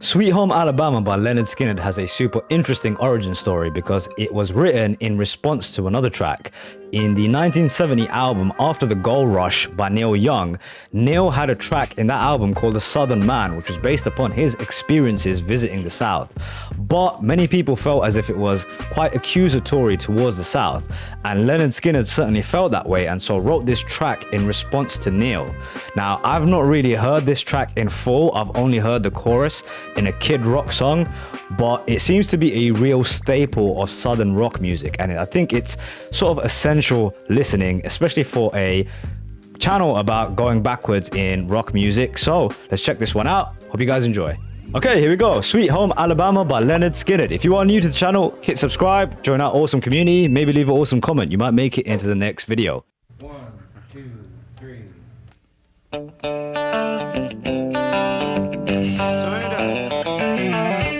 Sweet Home Alabama by Lynyrd Skynyrd has a super interesting origin story because it was written in response to another track. In the 1970 album After the Gold Rush by Neil Young, Neil had a track in that album called The Southern Man, which was based upon his experiences visiting the South. But many people felt as if it was quite accusatory towards the South, and Lynyrd Skynyrd certainly felt that way and so wrote this track in response to Neil. Now, I've not really heard this track in full, I've only heard the chorus in a Kid Rock song, but it seems to be a real staple of Southern rock music, and I think it's sort of essential listening, especially for a channel about going backwards in rock music. So let's check this one out. Hope you guys enjoy. Okay, here we go. Sweet Home Alabama by Lynyrd Skynyrd. If you are new to the channel, hit subscribe, join our awesome community, maybe leave an awesome comment. You might make it into the next video. 1, 2, 3.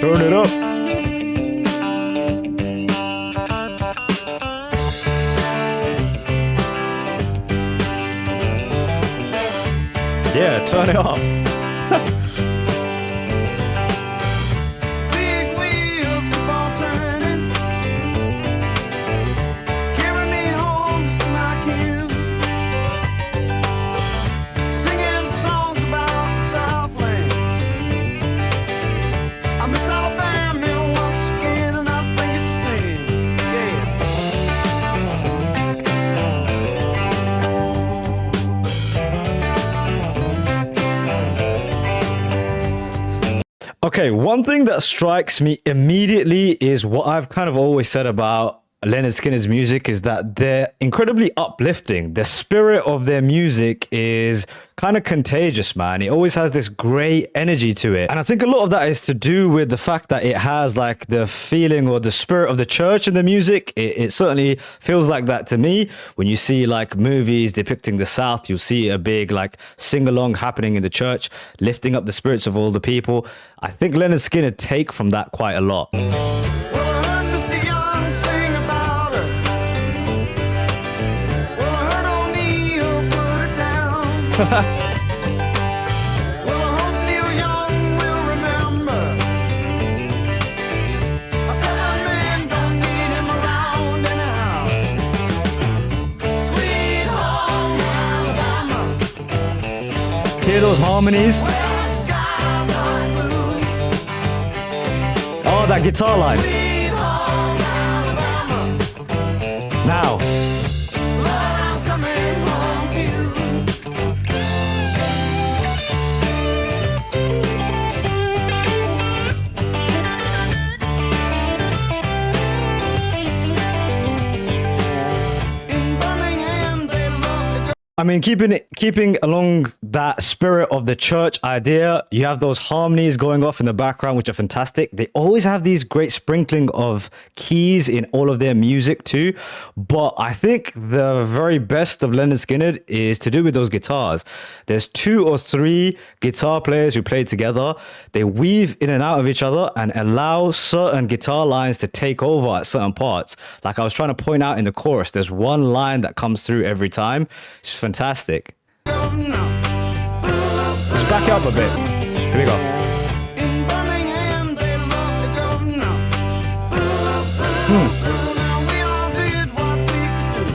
Turn it up. Yeah, turn it up. Big wheels keep on turning, carrying me home to smack him, singing songs about the Southland. I miss Alabama once again, and I think it's the same. Yes. Okay, one thing that strikes me immediately is what I've kind of always said about Lynyrd Skynyrd's music is that they're incredibly uplifting. The spirit of their music is kind of contagious, man. It always has this great energy to it. And I think a lot of that is to do with the fact that it has like the feeling or the spirit of the church in the music. It certainly feels like that to me. When you see like movies depicting the South, you'll see a big like sing-along happening in the church, lifting up the spirits of all the people. I think Lynyrd Skynyrd take from that quite a lot. Well, I heard Mr. Young sing about her. Well, I heard O'Neal put it down. Well, I hope Neil Young will remember. I said that man don't need him around anyhow. Sweet home Alabama, Hear those harmonies? where the skies are blue. Oh, that guitar line. Sweet home Alabama, Now. Lord, I'm coming home to you. In Birmingham, they love to go. I mean, keeping along that spirit of the church idea, you have those harmonies going off in the background, which are fantastic. They always have these great sprinkling of keys in all of their music too. But I think the very best of Lynyrd Skynyrd is to do with those guitars. There's 2 or 3 guitar players who play together. They weave in and out of each other and allow certain guitar lines to take over at certain parts. Like I was trying to point out in the chorus, there's one line that comes through every time. It's fantastic. Let's back it up a bit. Here we go. In Birmingham, they love to go now. Now we all did what we could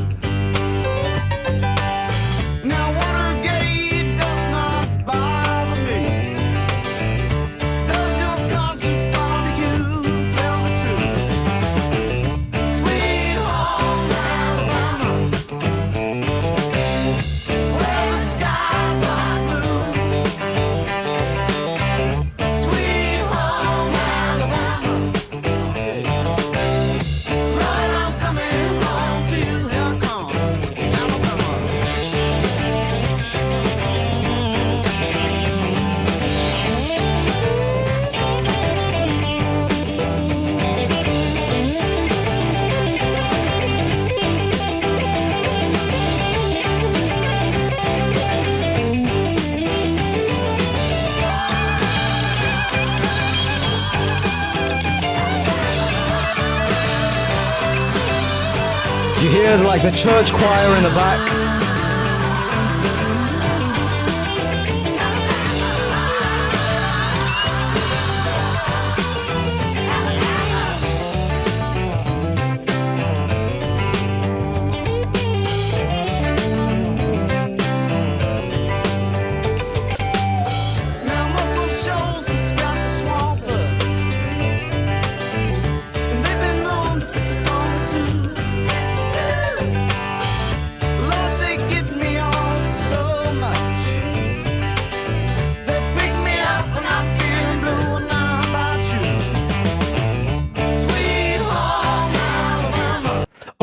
do. Now Watergate does not bother me. Does your conscience bother you? Tell the truth. Sweet home Alabama, where the skies are blue. Sweet home Alabama, Lord, I'm coming home to you. Here comes Alabama. You hear like the church choir in the back.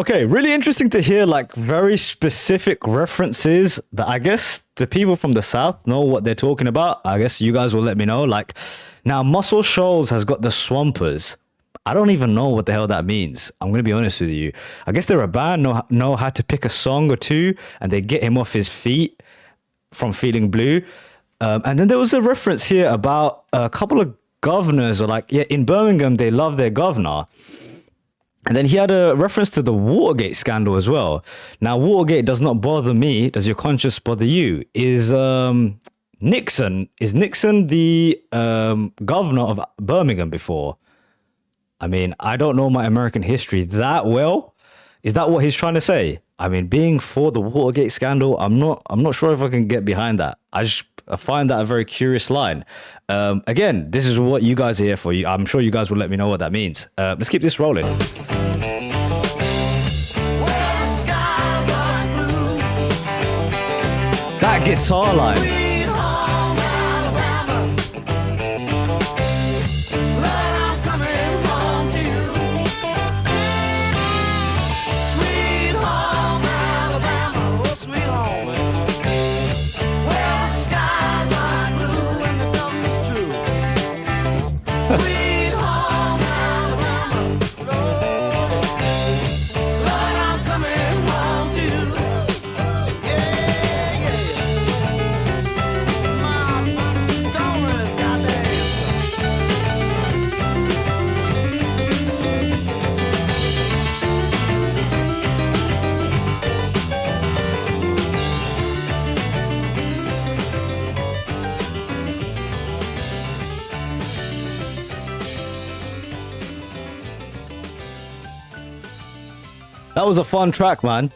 Okay, really interesting to hear like very specific references that I guess the people from the South know what they're talking about. I guess you guys will let me know. Like, now Muscle Shoals has got the Swampers. I don't even know what the hell that means. I'm gonna be honest with you. I guess they're a band, know how to pick a song or two, and they get him off his feet from Feeling Blue. And then there was a reference here about a couple of governors, or like, yeah, in Birmingham they love their governor. And then he had a reference to the Watergate scandal as well. Now, Watergate does not bother me. Does your conscience bother you? Is Nixon the governor of Birmingham before? I mean, I don't know my American history that well. Is that what he's trying to say? I mean, being for the Watergate scandal, I'm not sure if I can get behind that. I find that a very curious line. Again, this is what you guys are here for. I'm sure you guys will let me know what that means. Let's keep this rolling. That guitar line. That was a fun track, man.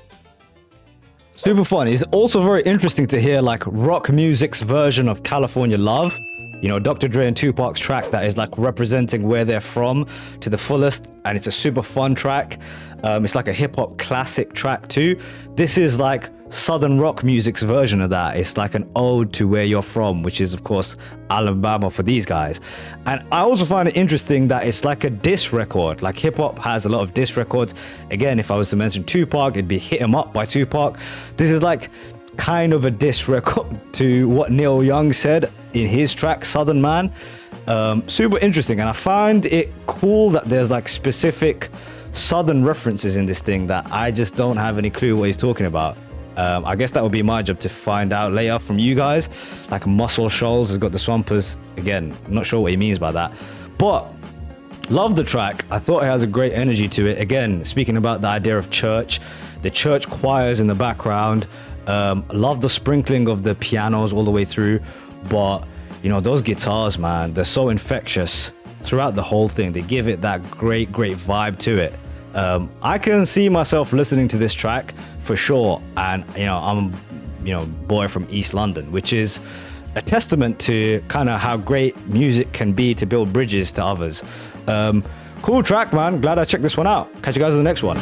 Super fun. It's also very interesting to hear like rock music's version of California Love. You know, Dr. Dre and Tupac's track that is like representing where they're from to the fullest. And it's a super fun track. It's like a hip hop classic track too. This is like Southern rock music's version of that. It's like an ode to where you're from, which is of course Alabama for these guys. And I also find it interesting that it's like a diss record. Like hip hop has a lot of diss records. Again, if I was to mention Tupac, it'd be Hit 'Em Up by Tupac. This is like kind of a diss record to what Neil Young said in his track Southern Man. Super interesting, and I find it cool that there's like specific Southern references in this thing that I just don't have any clue what he's talking about. I guess that would be my job to find out later from you guys. Like Muscle Shoals has got the Swampers. Again, I'm not sure what he means by that. But love the track. I thought it has a great energy to it. Again, speaking about the idea of church, the church choirs in the background. Love the sprinkling of the pianos all the way through. But, you know, those guitars, man, they're so infectious throughout the whole thing. They give it that great vibe to it. I can see myself listening to this track for sure. And, you know, I'm, you know, boy from East London, which is a testament to kind of how great music can be to build bridges to others. Cool track, man. Glad I checked this one out. Catch you guys in the next one.